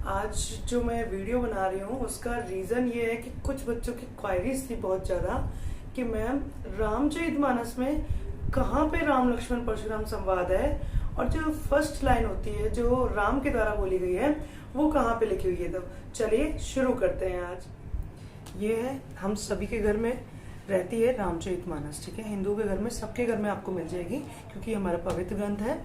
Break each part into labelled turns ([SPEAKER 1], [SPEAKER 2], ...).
[SPEAKER 1] आज जो मैं वीडियो बना रही हूँ उसका रीज़न ये है कि कुछ बच्चों की क्वायरीज थी बहुत ज़्यादा कि मैम रामचरितमानस में कहाँ पे राम लक्ष्मण परशुराम संवाद है और जो फर्स्ट लाइन होती है जो राम के द्वारा बोली गई है वो कहाँ पे लिखी हुई है। तो चलिए शुरू करते हैं। आज ये है, हम सभी के घर में रहती है रामचरितमानस, ठीक है। हिंदुओं के घर में, सबके घर में आपको मिल जाएगी क्योंकि हमारा पवित्र ग्रंथ है।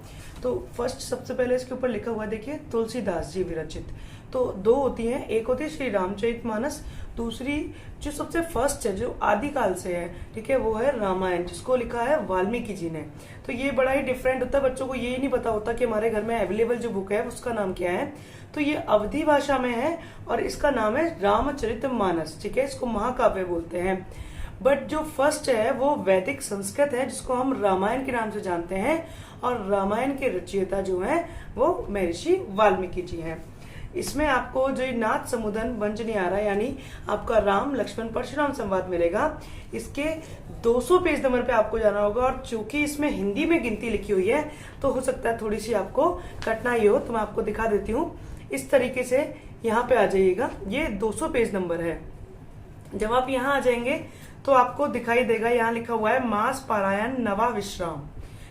[SPEAKER 1] तो फर्स्ट सबसे पहले इसके ऊपर लिखा हुआ देखिए, तुलसीदास जी विरचित। तो दो होती हैं, एक होती है श्री रामचरितमानस, दूसरी जो सबसे फर्स्ट है जो आदिकाल से है, ठीक है, वो है रामायण, जिसको लिखा है वाल्मीकि जी ने। तो ये बड़ा ही डिफरेंट होता है, बच्चों को ये नहीं पता होता कि हमारे घर में अवेलेबल जो बुक है उसका नाम क्या है। तो ये अवधी भाषा में है और इसका नाम है रामचरितमानस, ठीक है। इसको महाकाव्य बोलते हैं। बट जो फर्स्ट है वो वैदिक संस्कृत है, जिसको हम रामायण के नाम से जानते हैं, और रामायण के रचयिता जो हैं वो महर्षि वाल्मीकि जी हैं। इसमें आपको जो नाथ समुदन वंजनियारा यानी आपका राम लक्ष्मण परशुराम संवाद मिलेगा। इसके 200 पेज नंबर पे आपको जाना होगा, और चूंकि इसमें हिंदी में गिनती लिखी हुई है तो हो सकता है थोड़ी सी आपको कठिनाई हो, तो मैं आपको दिखा देती हूँ। इस तरीके से यहाँ पे आ जाइएगा, ये 200 पेज नंबर है। जब आप यहाँ आ जाएंगे तो आपको दिखाई देगा, यहाँ लिखा हुआ है मास पारायण नवा विश्राम,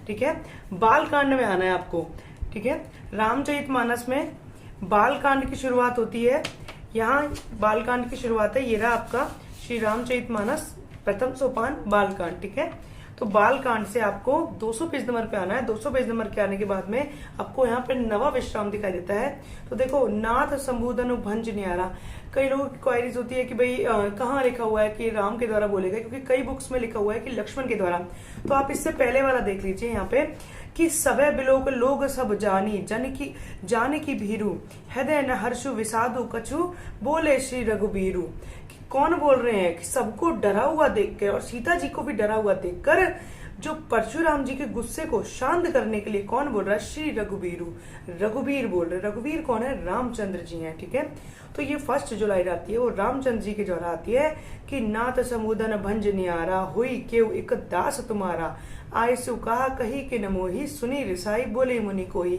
[SPEAKER 1] ठीक है। बाल कांड में आना है आपको, ठीक है। रामचरितमानस में बाल कांड की शुरुआत होती है। यहाँ बाल कांड की शुरुआत है, ये रहा आपका श्री रामचरितमानस प्रथम सोपान बाल कांड, ठीक है। तो बाल कांड से आपको 200 पेज नंबर पे आना है। 200 पेज नंबर के आने के बाद में आपको यहाँ पे नवा विश्राम दिखाई देता है। तो देखो, नाथ संबोधन भंज न्यारा। कई लोगों की क्वायरीज होती है कि भाई कहाँ लिखा हुआ है कि राम के द्वारा बोलेगा, क्योंकि कई बुक्स में लिखा हुआ है कि लक्ष्मण के द्वारा। तो आप इससे पहले वाला देख लीजिए यहाँ पे कि सवै बिलोक लोग सब जानी की भीरू हृदय न हर्षु विषादु कछु बोले श्री रघुबीरू। कौन बोल रहे हैं कि सबको डरा हुआ देखकर और सीता जी को भी डरा हुआ देखकर जो परशुराम जी के गुस्से को शांत करने के लिए कौन बोल रहा है? श्री रघुबीरू, रघुबीर बोल रहे। रघुबीर कौन है? रामचंद्र जी हैं, ठीक है। तो ये फर्स्ट जो लाइन आती है वो रामचंद्र जी के द्वारा आती है कि नाथ समुदन भंज नियारा हुई केव एक दास तुम्हारा आय सु कहा कही कि नमोही सुनी रिसाई बोले मुनि कोई।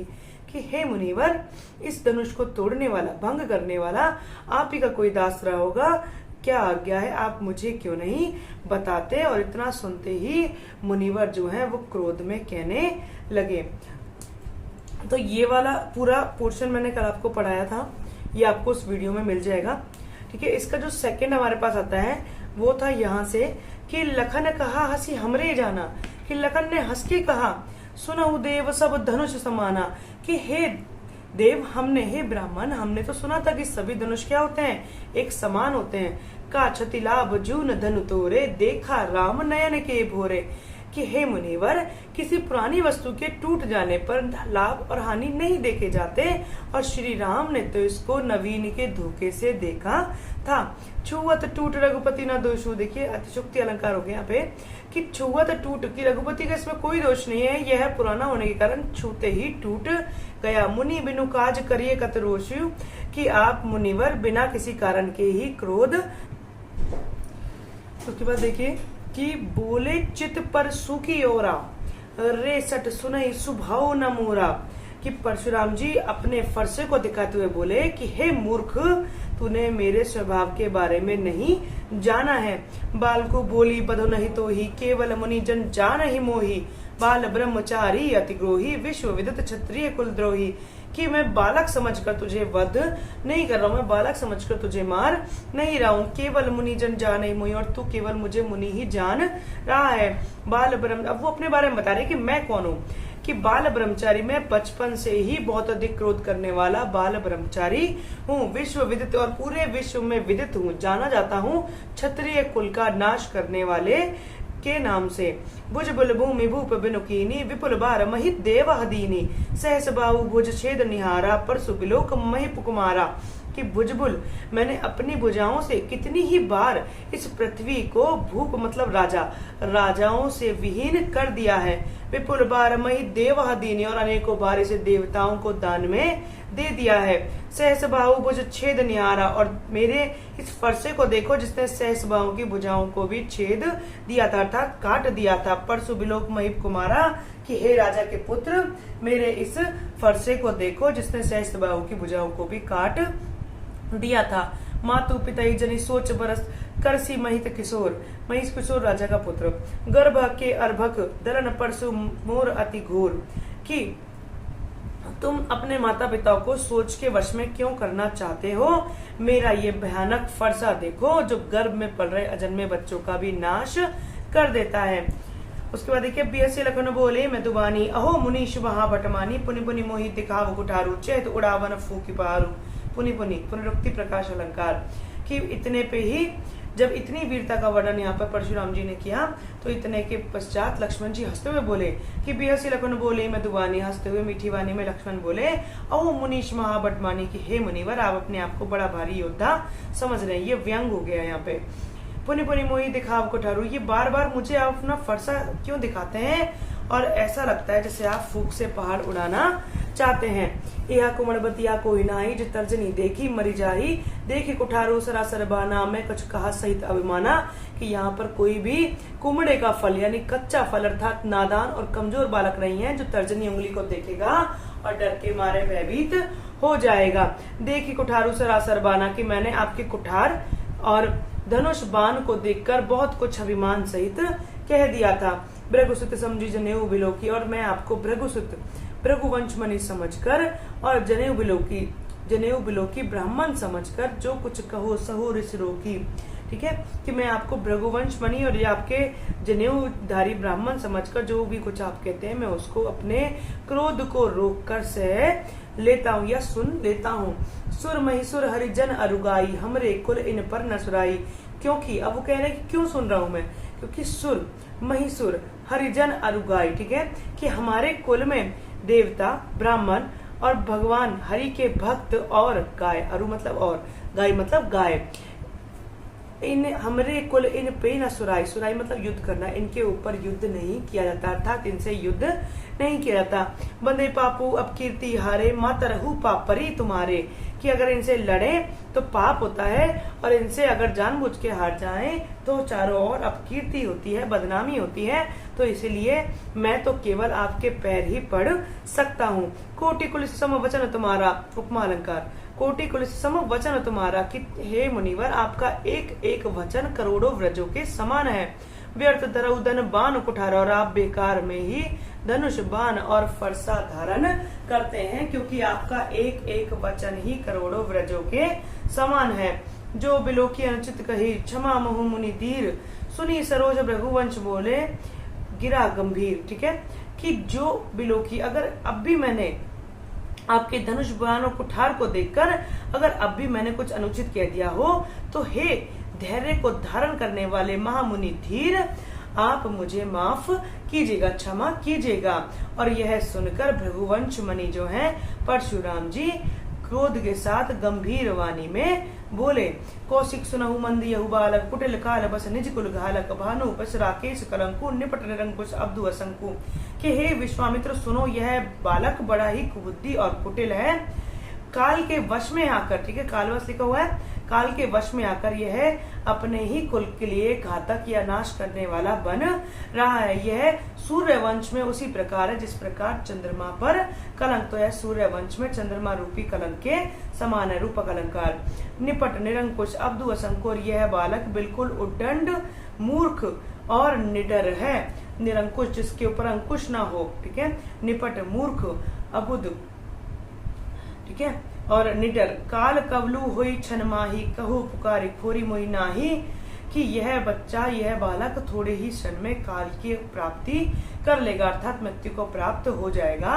[SPEAKER 1] कि हे मुनिवर, इस धनुष को तोड़ने वाला, भंग करने वाला आप ही का कोई दास रहा होगा, क्या आज्ञा है, आप मुझे क्यों नहीं बताते। और इतना सुनते ही मुनिवर जो है वो क्रोध में कहने लगे। तो ये वाला पूरा पोर्शन मैंने कल आपको पढ़ाया था, ये आपको उस वीडियो में मिल जाएगा, ठीक है। इसका जो सेकंड हमारे पास आता है वो था यहाँ से कि लखन कहा हंसी हमरे जाना, कि लखन ने हंस के कहा सुनहु देव सब धनुष समाना। कि हे देव, हमने, हे ब्राह्मण, हमने तो सुना था कि सभी धनुष क्या होते हैं? एक समान होते हैं। का क्षति लाभ जून धनु तोरे देखा राम नयन के भोरे। कि हे मुनिवर, किसी पुरानी वस्तु के टूट जाने पर लाभ और हानि नहीं देखे जाते, और श्री राम ने तो इसको नवीन के धोखे से देखा था। छुअत टूट रघुपति न दोषु। देखिए अतिशोक्ति अलंकार हो गया यहाँ पे कि छुअत टूट, कि रघुपति का इसमें कोई दोष नहीं है, यह पुराना होने के कारण छूते ही टूट गया। मुनि बिनु काज करिए कत रोषु, कि आप मुनिवर बिना किसी कारण के ही क्रोध। उसके बाद देखिए कि बोले चित पर सुखी ओरा रे सट सुनई सुभाव न मोरा। कि परशुराम जी अपने फरसे को दिखाते हुए बोले कि हे मूर्ख, तूने मेरे स्वभाव के बारे में नहीं जाना है। बाल को बोली बधो नहीं तो ही केवल मुनि जन जान ही मोही। बाल ब्रह्मचारी अतिग्रोही विश्व विदित क्षत्रिय कुलद्रोही। कि मैं बालक समझकर तुझे वध नहीं कर रहा हूँ, मैं बालक समझकर तुझे मार नहीं रहा हूँ। केवल मुनि जन जान ही मोही, और तू केवल मुझे मुनि ही जान रहा है। बाल ब्रह्म, अब वो अपने बारे में बता रहे कि मैं कौन हूँ। कि बाल ब्रह्मचारी, मैं बचपन से ही बहुत अधिक क्रोध करने वाला बाल ब्रह्मचारी हूँ। विश्व विदित, और पूरे विश्व में विदित हूँ, जाना जाता हूँ क्षत्रिय कुल का नाश करने वाले के नाम से। भुजबुल भूमि भूप बिनुकीनी विपुल बार महित देव हदीनी। सहस बाहु भुज छेद निहारा परसु बिलोक महिप कुमारा। कि भुजबुल, मैंने अपनी भुजाओं से कितनी ही बार इस पृथ्वी को, भूप मतलब राजा, राजाओं से विहीन कर दिया है। विपुल बार महित देव हदीनी, और अनेकों बार इसे देवताओं को दान में दे दिया है। सहस बाहु भुज छेद न्यारा, और मेरे इस फरसे को देखो जिसने सहस बाहु की भुजाओं को भी छेद दिया था, अर्थात काट दिया था। परसु बिलोक महीप कुमारा, कि हे राजा के पुत्र, मेरे इस फरसे को देखो जिसने सहस बाहु की भुजाओं को भी काट दिया था। मातु पिता जनी सोच बरस करसी महित किशोर, महिष किशोर राजा का पुत्र। गर्भ के अर्भक दलन परसु मोर अति घोर, कि तुम अपने माता पिता को सोच के वश में क्यों करना चाहते हो। मेरा ये भयानक फरसा देखो जो गर्भ में पल रहे अजन्मे बच्चों का भी नाश कर देता है। उसके बाद देखिए, बिहसी लखन बोले मैं दुबानी, अहो मुनीश वहां बटमानी, पुनि पुनि मोहि दिखाव कुठारू, चैत उड़ावन फूकी पारू। पुनि पुनि पुनरुक्ति प्रकाश अलंकार, कि इतने पे ही जब इतनी वीरता का वर्णन यहाँ पर परशुराम जी ने किया तो इतने के पश्चात लक्ष्मण जी हंसते हुए बोले कि बिहसी लखन बोले मैं दुबानी, हंसते हुए मीठी वाणी में लक्ष्मण बोले अहो मुनीश महाबटमानी, की हे मुनिवर आप अपने आप को बड़ा भारी योद्धा समझ रहे हैं। ये व्यंग हो गया यहाँ पे। पुनि पुनि मोही दिखाव कुठारू, ये बार बार मुझे आप अपना फरसा क्यों दिखाते हैं, और ऐसा लगता है जैसे आप फूंक से पहाड़ उड़ाना चाहते हैं। यह कुमड़बतिया कोई नाही, जो तर्जनी देखी मरी जाही, देखी कुठारू सरासर बाना, मैं कुछ कहा सहित अभिमाना, कि यहाँ पर कोई भी कुमड़े का फल यानी कच्चा फल अर्थात नादान और कमजोर बालक नहीं है जो तर्जनी उंगली को देखेगा और डर के मारे भयभीत हो जाएगा। देखी कुठारू सरासर बाना, कि मैंने आपके कुठार और धनुष बाण को देखकर बहुत कुछ अभिमान सहित कह दिया था। भृगुसुत समझी जनेऊ बिलोकी, और मैं आपको भृगुसुत भृगुवंश मणि समझकर और जनेऊ बिलोकी ब्राह्मण समझकर जो कुछ कहो सहो ऋषि रोकी। ठीक है, कि मैं आपको भृगुवंश मणि और ये आपके जनेऊधारी ब्राह्मण समझकर जो भी कुछ आप कहते हैं मैं उसको अपने क्रोध को रोक कर सह लेता हूँ या सुन लेता हूँ। सुर महिसुर हरिजन अरुगाई, हमरे कुल इन पर न सुराई। क्योंकि अब वो कह रहे हैं कि क्यों सुन रहा हूं मैं, क्योंकि सुर महिसुर हरिजन अरुगाई, ठीक है, कि हमारे कुल में देवता ब्राह्मण और भगवान हरि के भक्त और गाय, अरु मतलब और, गाय मतलब गाय, इन हमरे कुल इन पे न सुराई, सुराई मतलब युद्ध करना, इनके ऊपर युद्ध नहीं किया जाता अर्थात इनसे युद्ध नहीं किया जाता। बंदे पापू अब कीर्ति हारे, माता रहू पाप परी तुम्हारे, कि अगर इनसे लड़े तो पाप होता है और इनसे अगर जानबूझ के हार जाएं तो चारों ओर अपकीर्ति होती है, बदनामी होती है, तो इसलिए मैं तो केवल आपके पैर ही पड़ सकता हूँ। कोटि कुलिस सम वचन तुम्हारा, उपमा अलंकार, कोटि कुलिस सम वचन तुम्हारा, कि हे मुनिवर आपका एक एक वचन करोड़ों व्रजों के समान है। व्यर्थ दरउदन बाण कुठार, और आप बेकार में ही धनुष बाण और फरसा धारण करते हैं क्योंकि आपका एक एक वचन ही करोड़ों व्रजों के समान है। जो बिलोकी अनुचित कही, क्षमा महु मुनि धीर, सुनी सरोज भृगुवंश बोले गिरा गंभीर। ठीक है, कि जो बिलोकी, अगर अब भी मैंने आपके धनुष बाण और कुठार को देखकर अगर अब भी मैंने कुछ अनुचित कह दिया हो तो हे धैर्य को धारण करने वाले महामुनि धीर, आप मुझे माफ कीजिएगा, क्षमा कीजिएगा। और यह सुनकर भृगुवंश मणि जो है परशुराम जी क्रोध के साथ गंभीर वाणी में बोले, कौशिक सुनहु मंद यहु बालक, कुटिल काल बस निज कुल घालक, भानु पस राकेश कलंकु, निपट निरंकुश अब्दु असंकु, कि हे विश्वामित्र सुनो, यह बालक बड़ा ही कुबुद्धि और कुटिल है, काल के वश में आकर, ठीक है, कालवश लिखा हुआ है, काल के वश में आकर यह अपने ही कुल के लिए घातक या नाश करने वाला बन रहा है। यह सूर्य वंश में उसी प्रकार है जिस प्रकार चंद्रमा पर कलंक, तो यह सूर्य वंश में चंद्रमा रूपी कलंक के समान है, रूपक अलंकार। निपट निरंकुश अब्दु असंकुर, यह बालक बिल्कुल उद्दंड मूर्ख और निडर है। निरंकुश जिसके ऊपर अंकुश ना हो, ठीक है, निपट मूर्ख, अबुद, ठीक है, और निडर। काल कवलु हुई छन माही, कहू पुकारी खोरी मोही नाही, कि यह बच्चा, यह बालक थोड़े ही क्षण में काल की प्राप्ति कर लेगा अर्थात मृत्यु को प्राप्त हो जाएगा।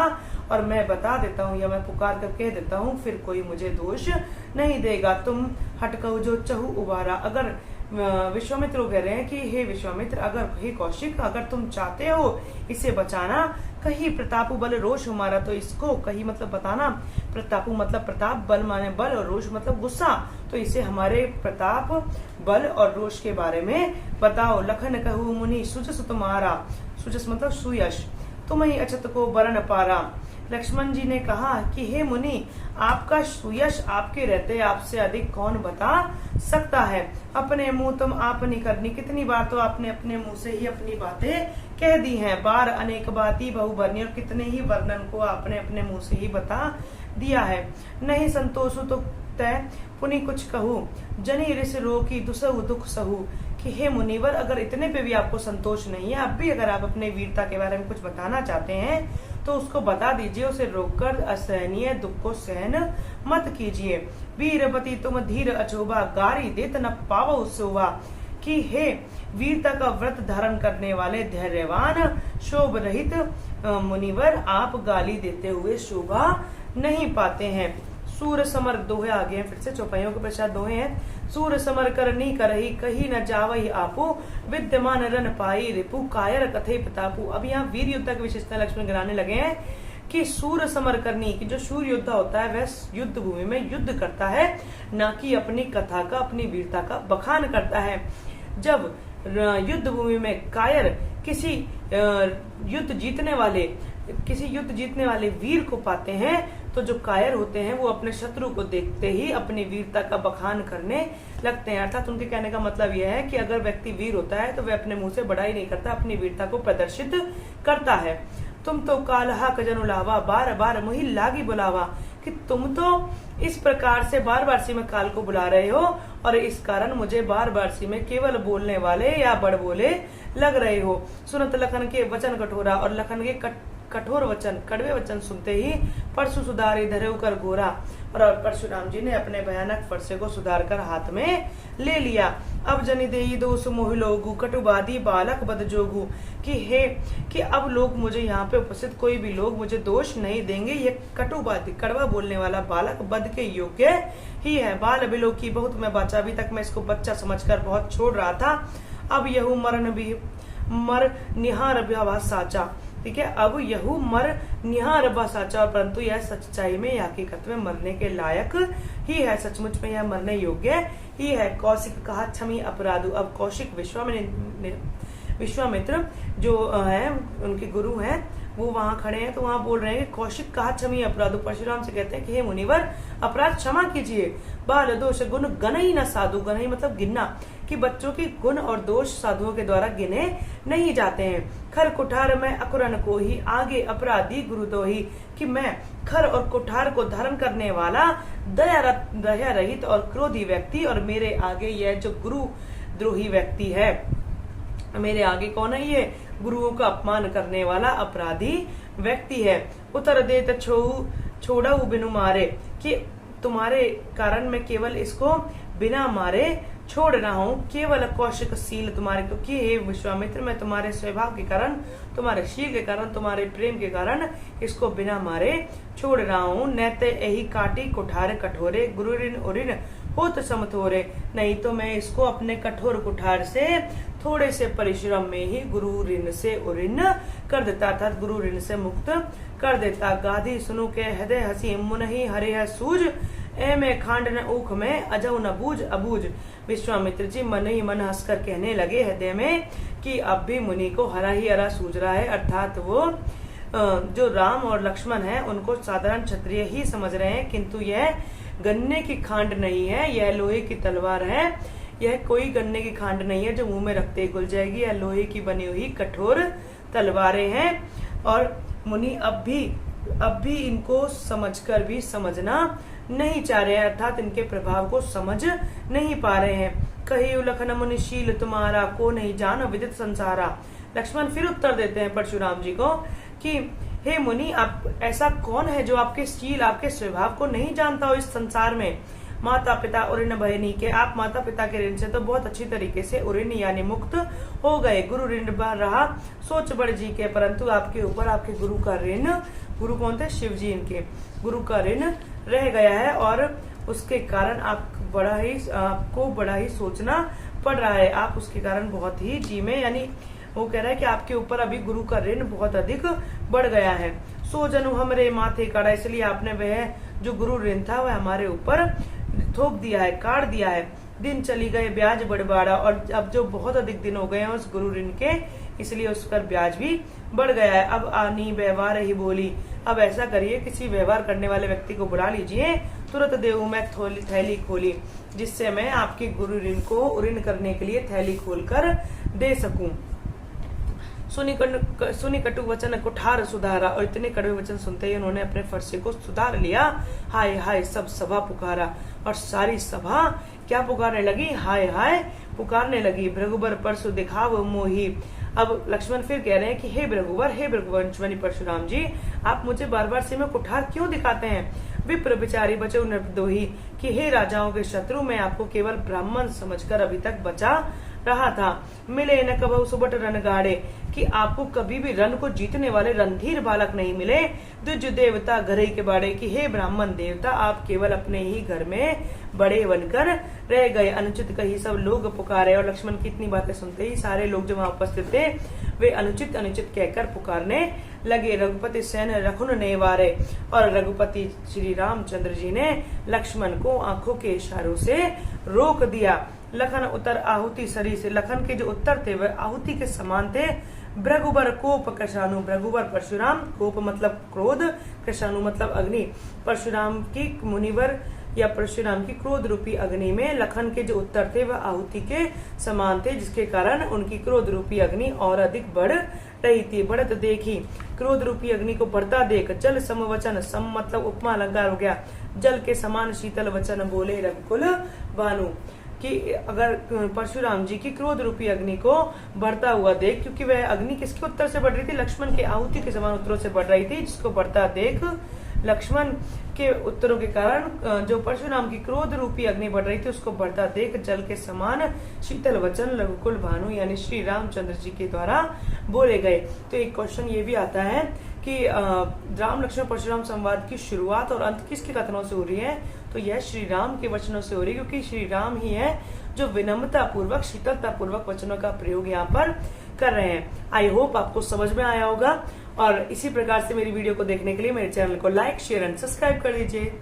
[SPEAKER 1] और मैं बता देता हूँ या मैं पुकार कर कह देता हूँ, फिर कोई मुझे दोष नहीं देगा। तुम हटकऊ जो चहु उबारा, अगर विश्वामित्र कह रहे हैं कि हे विश्वामित्र, अगर हे कौशिक, अगर तुम चाहते हो इसे बचाना, कहीं प्रतापु बल रोष हमारा, तो इसको कहीं मतलब बताना, प्रतापु मतलब प्रताप, बल माने बल और रोष मतलब गुस्सा, तो इसे हमारे प्रताप बल और रोष के बारे में बताओ। लखन कहू मुनि सुजस तुम्हारा, सुजस मतलब सुयश, तुम ही अछत को बरन पारा, लक्ष्मण जी ने कहा कि हे मुनि, आपका सुयश आपके रहते आपसे अधिक कौन बता सकता है। अपने मुंह तुम आप नहीं करनी। कितनी बार तो आपने अपने मुंह से ही अपनी बातें कह दी हैं। बार अनेक बाती बहुबरनी, और कितने ही वर्णन को आपने अपने मुंह से ही बता दिया है। नहीं संतोषु तो तय पुनि कुछ कहूँ, जनी ऋष रो की दुसहु दुख सहू। कि हे मुनिवर, अगर इतने पे भी आपको संतोष नहीं है, अब भी अगर आप अपने वीरता के बारे में कुछ बताना चाहते हैं तो उसको बता दीजिए। उसे रोककर असहनीय दुख को सहन मत कीजिए। वीरपति तुम धीर अचोबा, गारी देत न पावो शोभा। कि हे वीरता का व्रत धारण करने वाले धैर्यवान शोभ रहित मुनिवर, आप गाली देते हुए शोभा नहीं पाते हैं। सूर समर दोहे आगे हैं, फिर से चौपाइयों के पश्चात दोहे हैं। सूर समर करनी करही, कही न जावही आपू, विद्यमान रन पाई रिपु, कायर कथे प्रतापु। अब यहाँ वीर योद्धा की विशेषता लक्ष्मण गिनाने लगे हैं कि सूर समर करनी, कि जो सूर योद्धा होता है वह युद्ध भूमि में युद्ध करता है, न कि अपनी कथा का, अपनी वीरता का बखान करता है। जब युद्ध भूमि में कायर किसी युद्ध जीतने वाले वीर को पाते हैं, तो जो कायर होते हैं वो अपने शत्रु को देखते ही अपनी वीरता का बखान करने लगते हैं। अर्थात उनके कहने का मतलब यह है कि अगर व्यक्ति वीर होता है तो वह अपने मुंह से बड़ाई नहीं करता, अपनी वीरता को प्रदर्शित करता है। तुम तो कालहा कजनु लावा, बार बार मुही लागी बुलावा। कि तुम तो इस प्रकार से बार बार सी में काल को बुला रहे हो, और इस कारण मुझे बार बार सी में केवल बोलने वाले या बड़ बोले लग रहे हो। सुनत लखन के वचन कठोरा, और लखन के कठोर वचन, कड़वे वचन सुनते ही परशु सुधारी धरे कर गोरा। और परशुराम जी ने अपने भयानक फरसे को सुधार कर हाथ में ले लिया। अब जनि देई दोष मोह लोगु, कटुबादी बालक बद जोगु। कि अब लोग मुझे यहाँ पे उपस्थित कोई भी लोग मुझे दोष नहीं देंगे। ये कटुबादी, कड़वा बोलने वाला बालक बद के योग्य ही है। बाल बिलो की बहुत मैं बचा, अभी तक मैं इसको बच्चा समझकर बहुत छोड़ रहा था। अब यहू मर निहार भ्यावा साचा। ठीक है, अब यहू मर निहार बा साचा, परंतु यह सच्चाई में, हकीकत में मरने के लायक ही है। सचमुच में यह मरने योग्य ही है। कौशिक कहा क्षमी अपराधु। अब कौशिक विश्वामित्र जो है उनके गुरु हैं, वो वहां खड़े हैं, तो वहां बोल रहे हैं कि कौशिक कहा क्षमी अपराधु। परशुराम से कहते हैं कि हे मुनिवर, अपराध क्षमा कीजिए। बाल दोष गुण गनई न साधु। गनई मतलब गिनना, कि बच्चों के गुण और दोष साधुओं के द्वारा गिने नहीं जाते हैं। खर कुठार में अकुरन को ही, आगे अपराधी गुरु तो ही। कि मैं खर और कुठार को धारण करने वाला दया रहित और क्रोधी व्यक्ति, और मेरे आगे यह जो गुरु द्रोही व्यक्ति है, मेरे आगे कौन है? ये गुरुओं का अपमान करने वाला अपराधी व्यक्ति है। उतर देत छोड़ा बिनु मारे। कि तुम्हारे कारण मैं केवल इसको बिना मारे छोड़ रहा हूँ। केवल कौशिक शील तुम्हारे, क्योंकि हे विश्वामित्र, मैं तुम्हारे स्वभाव के कारण, तुम्हारे शील के कारण, तुम्हारे प्रेम के कारण इसको बिना मारे छोड़ रहा हूँ। नैते यही काटी कुठार कठोरे, गुरु ऋण उऋण होत समथोरे। नहीं तो मैं इसको अपने कठोर कुठार से थोड़े से परिश्रम में ही गुरु ऋण से उऋण कर देता था, गुरु ऋण से मुक्त कर देता। गाधी सुनु के हृदय हसी, मुनहि हरे है सूझ, ए में खांड न ऊख में, अजऊ न बूझ अबूझ। विश्वामित्र जी मन ही मन हंसकर कहने लगे हृदय में कि अब भी मुनि को हरा ही हरा सूझ रहा है। अर्थात वो जो राम और लक्ष्मण है उनको साधारण क्षत्रिय ही समझ रहे हैं, किंतु यह गन्ने की खांड नहीं है, यह लोहे की तलवार है। यह कोई गन्ने की खांड नहीं है जो मुंह में रखते ही घुल जाएगी। यह लोहे की बनी हुई कठोर तलवारें हैं। और मुनि अब भी इनको समझकर भी समझना नहीं चाह रहे हैं, अर्थात इनके प्रभाव को समझ नहीं पा रहे हैं। कही लखन मुनिशील तुम्हारा, को नहीं जान विदित संसारा। लक्ष्मण फिर उत्तर देते हैं परशुराम जी को कि हे मुनि, आप ऐसा कौन है जो आपके शील, आपके स्वभाव को नहीं जानता हो इस संसार में। माता पिता उऋण भयनी, के आप माता पिता के ऋण से तो बहुत अच्छी तरीके से उऋण यानी मुक्त हो गए। गुरु ऋण रहा सोच बड़ जी के, परंतु आपके ऊपर आपके गुरु का ऋण, गुरु कौन थे? शिव जी। इनके गुरु का ऋण रह गया है, और उसके कारण आपको बड़ा ही सोचना पड़ रहा है। आप उसके कारण बहुत ही जी में, यानी वो कह रहा है कि आपके ऊपर अभी गुरु का ऋण बहुत अधिक बढ़ गया है। सो जनु हमरे माथे काड़ा, इसलिए आपने वह जो गुरु ऋण था वह हमारे ऊपर थोप दिया है, काट दिया है। दिन चली गए ब्याज बढ़बाड़ा, और अब जो बहुत अधिक दिन हो गए हैं उस गुरु ऋण के, इसलिए उस पर ब्याज भी बढ़ गया है। अब आनी व्यवहार ही बोली, अब ऐसा करिए, किसी व्यवहार करने वाले व्यक्ति को बुला लीजिए, तुरंत देऊं मैं थैली खोली, जिससे मैं आपके गुरु ऋण को ऋण करने के लिए थैली खोलकर दे सकूं। सुनी कटु वचन कुठार सुधारा, और इतने कड़वे वचन सुनते ही उन्होंने अपने फरसे को सुधार लिया। हाय हाय सब सभा पुकारा, और सारी सभा क्या पुकारने लगी? हाय हाय पुकारने लगी। भृगुबर परशु दिखाव मोही। अब लक्ष्मण फिर कह रहे हैं कि हे भृगुवंशमणि परशुराम जी, आप मुझे बार बार से में कुठार क्यों दिखाते हैं? विप्र बिचारी बचो नृपदोही, कि हे राजाओं के शत्रु, मैं आपको केवल ब्राह्मण समझकर अभी तक बचा रहा था। मिले न कबहु सुबट रणगाड़े, कि आपको कभी भी रन को जीतने वाले रणधीर बालक नहीं मिले। द्विज देवता घरे के बाड़े, की हे ब्राह्मण देवता, आप केवल अपने ही घर में बड़े बनकर रह गए। अनुचित कही सब लोग पुकारे, और लक्ष्मण की इतनी बातें सुनते ही सारे लोग जो वहां उपस्थित थे वे अनुचित अनुचित कहकर पुकारने लगे। रघुपति सैन रखुन ने वारे, और रघुपति श्री रामचंद्र जी ने लक्ष्मण को आंखों के इशारों से रोक दिया। लखन उत्तर आहुति सरी से, लखन के जो उत्तर थे वह आहुति के समान थे। भृगुबर कोप कृशानु, भृगुबर परशुराम, कोप मतलब क्रोध, कृशानु मतलब अग्नि। परशुराम की मुनिवर या परशुराम की क्रोध रूपी अग्नि में लखन के जो उत्तर थे वह आहुति के समान थे, जिसके कारण उनकी क्रोध रूपी अग्नि और अधिक बढ़ रही थी। बढ़त देखी, क्रोध रूपी अग्नि को बढ़ता देख, जल सम वचन, सम मतलब उपमा अलंकार हो गया, जल के समान शीतल वचन बोले रघुकुल भानु, कि अगर परशुराम जी की क्रोध रूपी अग्नि को बढ़ता हुआ देख, क्योंकि वह अग्नि किसके उत्तर से बढ़ रही थी? लक्ष्मण के आहुति के समान उत्तरों से बढ़ रही थी, जिसको बढ़ता देख लक्ष्मण के उत्तरों के कारण जो परशुराम की क्रोध रूपी अग्नि बढ़ रही थी उसको बढ़ता देख जल के समान शीतल वचन रघुकुल भानु यानी श्री रामचंद्र जी के द्वारा बोले गए। तो एक क्वेश्चन ये भी आता है कि राम लक्ष्मण परशुराम संवाद की शुरुआत और अंत किसके कथनों से हो रही है? तो यह श्री राम के वचनों से हो रही है, क्योंकि श्री राम ही है जो विनम्रता पूर्वक शीतलता पूर्वक वचनों का प्रयोग यहाँ पर कर रहे हैं। आई होप आपको समझ में आया होगा, और इसी प्रकार से मेरी वीडियो को देखने के लिए मेरे चैनल को लाइक, शेयर एंड सब्सक्राइब कर दीजिए।